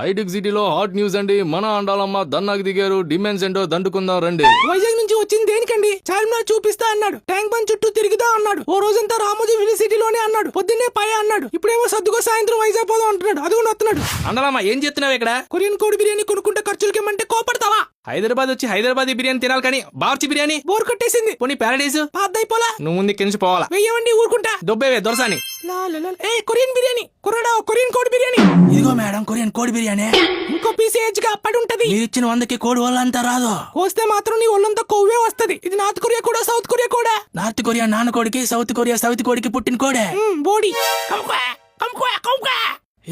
Hitech సిటీలో hot news అండి. మన అండాలమ్మ దన్నాకి దిగారు. డిమెన్స్ ఏంటో దండుకుందాం రండి. వైజాగ్ నుంచి వచ్చింది దేనికండి? చార్మినార్ చూపిస్తా అన్నాడు, ట్యాంక్ బండ్ చుట్టూ తిరుగుదా అన్నాడు, ఓ రోజంతా రామోజీ సిటీలోనే అన్నాడు, పొద్దున్నే పై అన్నాడు, ఇప్పుడేమో సర్దుకో సాయంత్రం వైజాగ్ పోదాం అంటున్నాడు. అది కూడా వస్తున్నాడు. అండాలమ్మ ఏం చెప్తున్నావు ఇక్కడ? కొరియన్ కోడి బిర్యానీ కొనుక్కుంటే ఖర్చులకేమంటే కోపడతావా? హైదరాబాద్ వచ్చి హైదరాబాదీ బిర్యానీ తినాలి కానీ బార్చి బిర్యానీ బోర్ కొట్టేసింది. పోనీ ప్యారడైజ్ పాద్దైపోలా. నువ్వు ముందు కించి పోవాలా. వెయ్యవండి ఊరుకుంటా. దొబ్బేవే దొరసాని. ఏ కొరియన్ బిర్యానీ కుర్రాడా, కొరియన్ కోడి బిర్యానీ. ఇదిగో మేడం కొరియన్ కోడి బిర్యానీ. ఇంకో పీస్ ఏజ్ గా పడి ఉంటది. మీరు ఇచ్చిన 100కి కోడి వాళ్ళంతా రాదు. వస్తే మాత్రం నీ ఒళ్ళంతా కొవ్వే వస్తది. ఇది నార్త్ కొరియా కూడా సౌత్ కొరియా కూడా. నార్త్ కొరియా నాన్న కోడికి, సౌత్ కొరియా సౌత్ కోడికి పుట్టిన కోడే. బోడి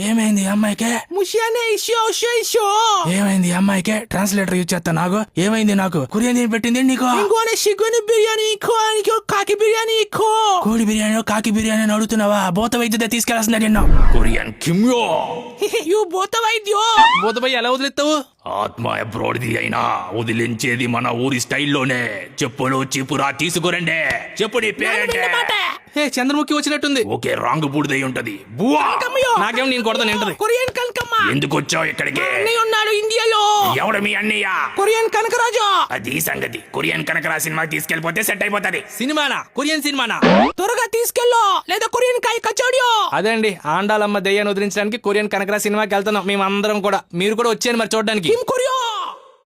ఏమైంది అమ్మాయికే? ముషియానే ఇష్యో ఏమైంది అమ్మాయికే? ట్రాన్స్లేటర్ యూజ్ చేస్తా నాకు. ఏమైంది నాకు? కొరియన్ ఏం పెట్టింది నీకు? ఇంకోనే షిగ్గుని బిర్యానీ కాకి బిర్యానీ కోడి బిర్యానీ కాకి బిర్యానీ అని అడుగుతున్నావా? భూత వైద్యుడే తీసుకెళ్లాల్సిందే నిన్ను. కొరియన్ కిమ్యో యూ భూత వైద్యో. భూతపై ఎలా వదిలేస్తావు? ఆత్మ అబ్రోడ్ది అయినా వదిలించేది మన ఊరి స్టైల్లోనే. చెప్పులు చీపురా తీసుకురండి. చెప్పు నీ పేరేంటే? ఏ చంద్రముఖి వచ్చినట్టుంది. ఓకే రాంగ్ బూడిదై ఉంటది. బువా నాకేం నేను కొడతాను ఏంటది? కొరియన్ కనకమ్మ. ఎందుకు వచ్చావు ఇక్కడికి? అన్నయ్య ఉన్నాడు ఇండియాలో. ఎవడు మీ అన్నయ్య? కొరియన్ కనకరాజు. అది సంగతి. కొరియన్ కనకరా సినిమాకి తీసుకెళ్లిపోతే సెట్ అయిపోతది. సినిమానా? కొరియన్ సినిమానా? త్వరగా తీసుకెళ్ళు లేదా కొరియన్ కాయ కచోడియో. అదే అండి ఆండాలమ్మ దయ్యాన్ని వదిలించడానికి కొరియన్ కనకరా సినిమాకి వెళ్తున్నాం మేమందరం కూడా. మీరు కూడా వచ్చేయండి మరి చూడడానికి. కొరియో